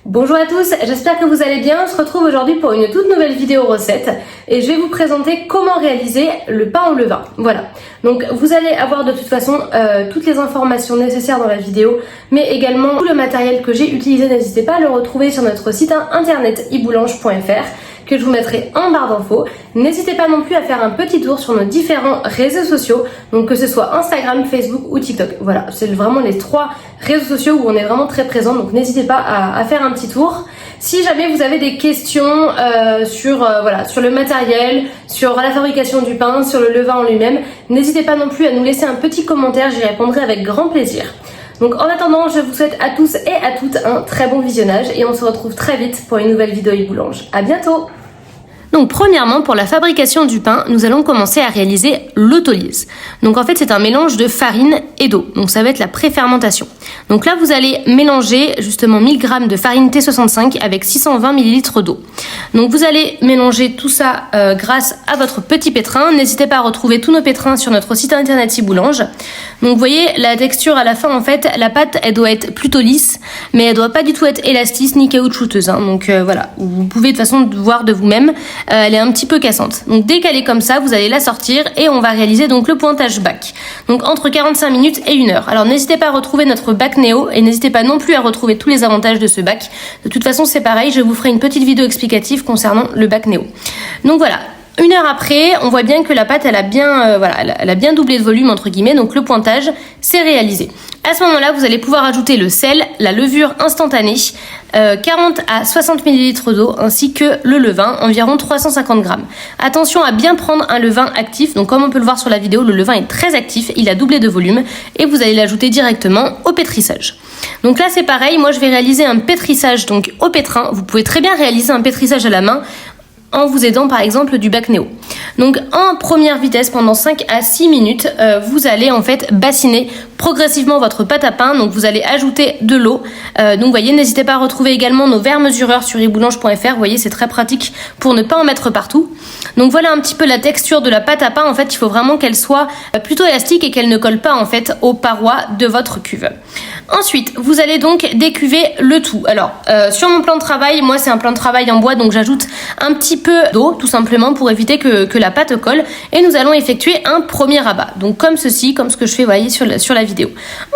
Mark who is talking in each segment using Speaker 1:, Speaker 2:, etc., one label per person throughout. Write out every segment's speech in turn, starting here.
Speaker 1: Bonjour à tous, j'espère que vous allez bien. On se retrouve aujourd'hui pour une toute nouvelle vidéo recette et je vais vous présenter comment réaliser le pain au levain. Voilà, donc vous allez avoir de toute façon toutes les informations nécessaires dans la vidéo, mais également tout le matériel que j'ai utilisé. N'hésitez pas à le retrouver sur notre site internet iboulange.fr que je vous mettrai en barre d'infos. N'hésitez pas non plus à faire un petit tour sur nos différents réseaux sociaux, donc que ce soit Instagram, Facebook ou TikTok. Voilà, c'est vraiment les 3 réseaux sociaux où on est vraiment très présent, donc n'hésitez pas à faire un petit tour. Si jamais vous avez des questions sur le matériel, sur la fabrication du pain, sur le levain en lui-même, n'hésitez pas non plus à nous laisser un petit commentaire, j'y répondrai avec grand plaisir. Donc en attendant, je vous souhaite à tous et à toutes un très bon visionnage et on se retrouve très vite pour une nouvelle vidéo iboulange. À bientôt! Donc premièrement, pour la fabrication du pain, nous allons commencer à réaliser l'autolyse. Donc en fait, c'est un mélange de farine et d'eau. Donc ça va être la préfermentation. Donc là, vous allez mélanger justement 1000 g de farine T65 avec 620 ml d'eau. Donc vous allez mélanger tout ça grâce à votre petit pétrin. N'hésitez pas à retrouver tous nos pétrins sur notre site internet iboulange. Donc vous voyez, la texture à la fin, en fait, la pâte, elle doit être plutôt lisse, mais elle doit pas du tout être élastique ni caoutchouteuse. Donc voilà, vous pouvez de toute façon voir de vous-même. Elle est un petit peu cassante. Donc dès qu'elle est comme ça, vous allez la sortir et on va réaliser donc le pointage bac. Donc entre 45 minutes et 1 heure. Alors n'hésitez pas à retrouver notre bac Néo et n'hésitez pas non plus à retrouver tous les avantages de ce bac. De toute façon, c'est pareil, je vous ferai une petite vidéo explicative concernant le bac Néo. Donc voilà. 1 heure après, on voit bien que la pâte, elle a bien doublé de volume entre guillemets, donc le pointage, c'est réalisé. À ce moment-là, vous allez pouvoir ajouter le sel, la levure instantanée, 40 à 60 ml d'eau, ainsi que le levain, environ 350 g. Attention à bien prendre un levain actif, donc comme on peut le voir sur la vidéo, le levain est très actif, il a doublé de volume, et vous allez l'ajouter directement au pétrissage. Donc là, c'est pareil, moi je vais réaliser un pétrissage donc au pétrin. Vous pouvez très bien réaliser un pétrissage à la main, en vous aidant par exemple du bac Néo. Donc en première vitesse pendant 5 à 6 minutes, vous allez en fait bassiner progressivement votre pâte à pain. Donc vous allez ajouter de l'eau. Donc vous voyez, n'hésitez pas à retrouver également nos verres mesureurs sur iboulange.fr. Vous voyez, c'est très pratique pour ne pas en mettre partout. Donc voilà un petit peu la texture de la pâte à pain. En fait, il faut vraiment qu'elle soit plutôt élastique et qu'elle ne colle pas en fait aux parois de votre cuve. Ensuite, vous allez donc décuver le tout. Alors, sur mon plan de travail, moi c'est un plan de travail en bois, donc j'ajoute un petit peu d'eau, tout simplement pour éviter que la pâte colle. Et nous allons effectuer un premier rabat. Donc comme ceci, comme ce que je fais, vous voyez, sur la vidéo.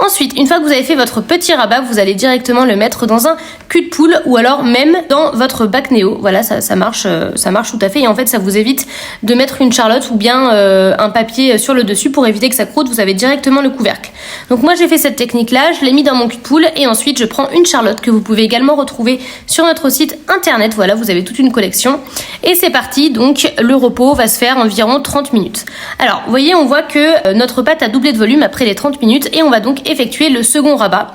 Speaker 1: Ensuite, une fois que vous avez fait votre petit rabat, vous allez directement le mettre dans un cul de poule ou alors même dans votre bac Néo. Voilà, ça marche tout à fait. Et en fait, ça vous évite de mettre une charlotte ou bien un papier sur le dessus pour éviter que ça croûte. Vous avez directement le couvercle. Donc moi, j'ai fait cette technique-là. Je l'ai mis dans mon cul de poule et ensuite je prends une charlotte que vous pouvez également retrouver sur notre site internet. Voilà, vous avez toute une collection et c'est parti. Donc le repos va se faire environ 30 minutes. Alors vous voyez, on voit que notre pâte a doublé de volume après les 30 minutes et on va donc effectuer le second rabat.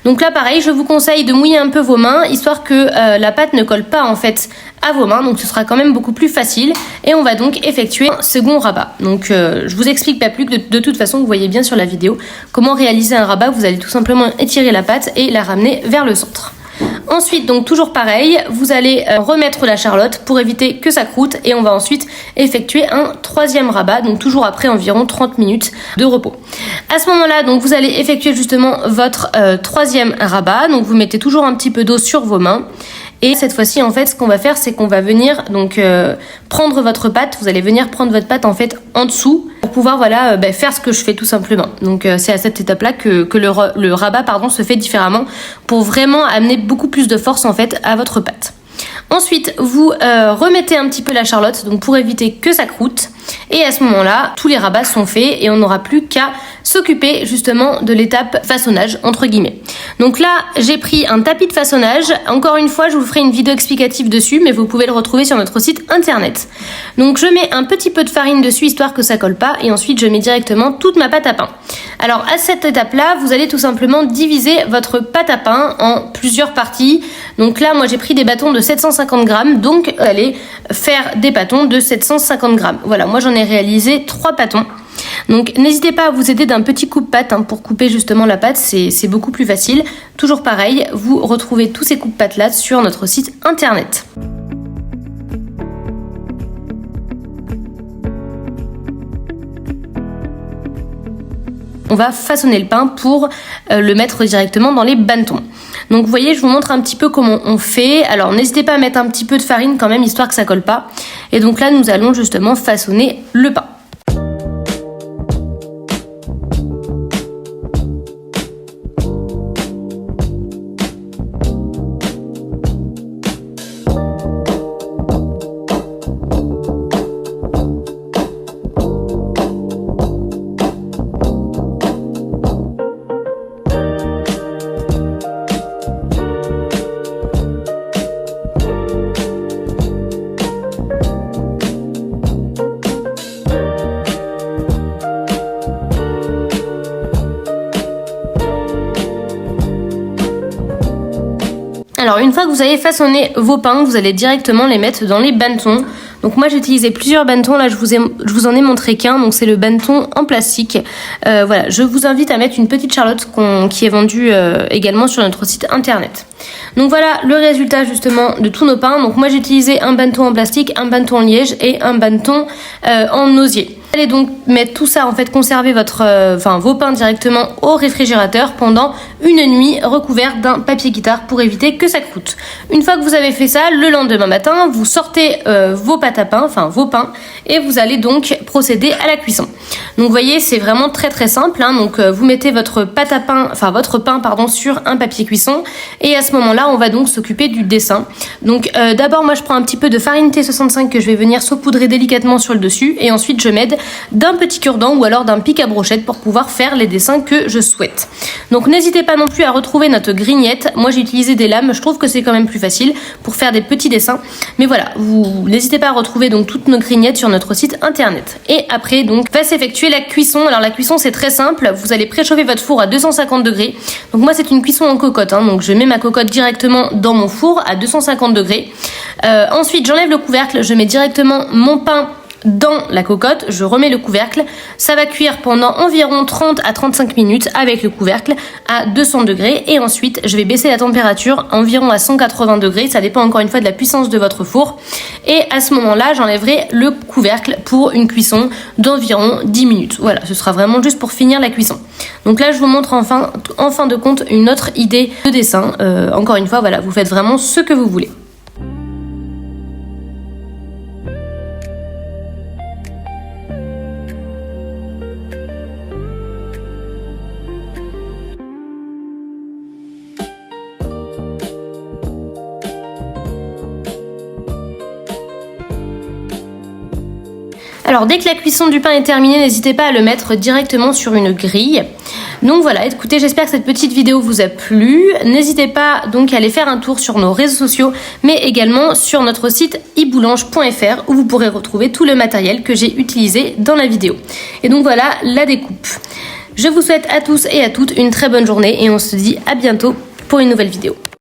Speaker 1: Donc là pareil, je vous conseille de mouiller un peu vos mains histoire que la pâte ne colle pas en fait à vos mains, donc ce sera quand même beaucoup plus facile et on va donc effectuer un second rabat. Donc je vous explique pas plus que de toute façon vous voyez bien sur la vidéo comment réaliser un rabat. Vous allez tout simplement étirer la pâte et la ramener vers le centre. Ensuite, donc toujours pareil, vous allez remettre la charlotte pour éviter que ça croûte et on va ensuite effectuer un troisième rabat, donc toujours après environ 30 minutes de repos. À ce moment-là, donc vous allez effectuer justement votre troisième rabat, donc vous mettez toujours un petit peu d'eau sur vos mains. Et cette fois-ci, en fait, ce qu'on va faire, c'est qu'on va venir donc prendre votre pâte. Vous allez venir prendre votre pâte en fait en dessous pour pouvoir faire ce que je fais tout simplement. Donc c'est à cette étape-là que le rabat se fait différemment pour vraiment amener beaucoup plus de force en fait à votre pâte. Ensuite, vous remettez un petit peu la charlotte donc pour éviter que ça croûte. Et à ce moment-là, tous les rabats sont faits et on n'aura plus qu'à s'occuper justement de l'étape façonnage entre guillemets. Donc là, j'ai pris un tapis de façonnage. Encore une fois, je vous ferai une vidéo explicative dessus, mais vous pouvez le retrouver sur notre site internet. Donc je mets un petit peu de farine dessus histoire que ça colle pas et ensuite je mets directement toute ma pâte à pain. Alors à cette étape-là, vous allez tout simplement diviser votre pâte à pain en plusieurs parties. Donc là, moi j'ai pris des bâtons de 750 g, donc vous allez faire des bâtons de 750 g. Voilà, moi j'en ai réalisé 3 bâtons. Donc n'hésitez pas à vous aider d'un petit coupe-pâte pour couper justement la pâte, c'est beaucoup plus facile. Toujours pareil, vous retrouvez tous ces coupe-pâtes là sur notre site internet. on va façonner le pain pour le mettre directement dans les bannetons. Donc vous voyez, je vous montre un petit peu comment on fait. Alors n'hésitez pas à mettre un petit peu de farine quand même, histoire que ça colle pas. Et donc là, nous allons justement façonner le pain. Alors une fois que vous avez façonné vos pains, vous allez directement les mettre dans les bannetons. Donc moi j'ai utilisé plusieurs bannetons, là je vous en ai montré qu'un, donc c'est le banneton en plastique. Voilà, je vous invite à mettre une petite charlotte qui est vendue également sur notre site internet. Donc voilà le résultat justement de tous nos pains. Donc moi j'ai utilisé un banneton en plastique, un banneton en liège et un banneton en osier. Vous allez donc mettre tout ça, en fait conserver vos pains directement au réfrigérateur pendant une nuit recouvert d'un papier guitare pour éviter que ça croûte. Une fois que vous avez fait ça, le lendemain matin, vous sortez vos pâtes à pain, enfin vos pains, et vous allez donc procéder à la cuisson. Donc vous voyez, c'est vraiment très très simple, hein. Donc vous mettez votre pain sur un papier cuisson, et à ce moment-là, on va donc s'occuper du dessin. Donc d'abord, moi je prends un petit peu de farine T65 que je vais venir saupoudrer délicatement sur le dessus, et ensuite je m'aide d'un petit cure-dent ou alors d'un pic à brochette pour pouvoir faire les dessins que je souhaite. Donc n'hésitez pas non plus à retrouver notre grignette. Moi j'ai utilisé des lames, je trouve que c'est quand même plus facile pour faire des petits dessins. Mais voilà, vous n'hésitez pas à retrouver donc toutes nos grignettes sur notre site internet. Et après donc va s'effectuer la cuisson. Alors la cuisson c'est très simple, vous allez préchauffer votre four à 250 degrés. Donc moi c'est une cuisson en cocotte, hein. Donc je mets ma cocotte directement dans mon four à 250 degrés. Ensuite j'enlève le couvercle, je mets directement mon pain dans la cocotte, je remets le couvercle, ça va cuire pendant environ 30 à 35 minutes avec le couvercle à 200 degrés et ensuite je vais baisser la température environ à 180 degrés, ça dépend encore une fois de la puissance de votre four, et à ce moment-là j'enlèverai le couvercle pour une cuisson d'environ 10 minutes. Voilà, ce sera vraiment juste pour finir la cuisson. Donc là je vous montre en fin de compte une autre idée de dessin. Encore une fois, voilà, vous faites vraiment ce que vous voulez. Alors dès que la cuisson du pain est terminée, n'hésitez pas à le mettre directement sur une grille. Donc voilà, écoutez, j'espère que cette petite vidéo vous a plu. N'hésitez pas donc à aller faire un tour sur nos réseaux sociaux, mais également sur notre site iboulange.fr où vous pourrez retrouver tout le matériel que j'ai utilisé dans la vidéo. Et donc voilà la découpe. Je vous souhaite à tous et à toutes une très bonne journée et on se dit à bientôt pour une nouvelle vidéo.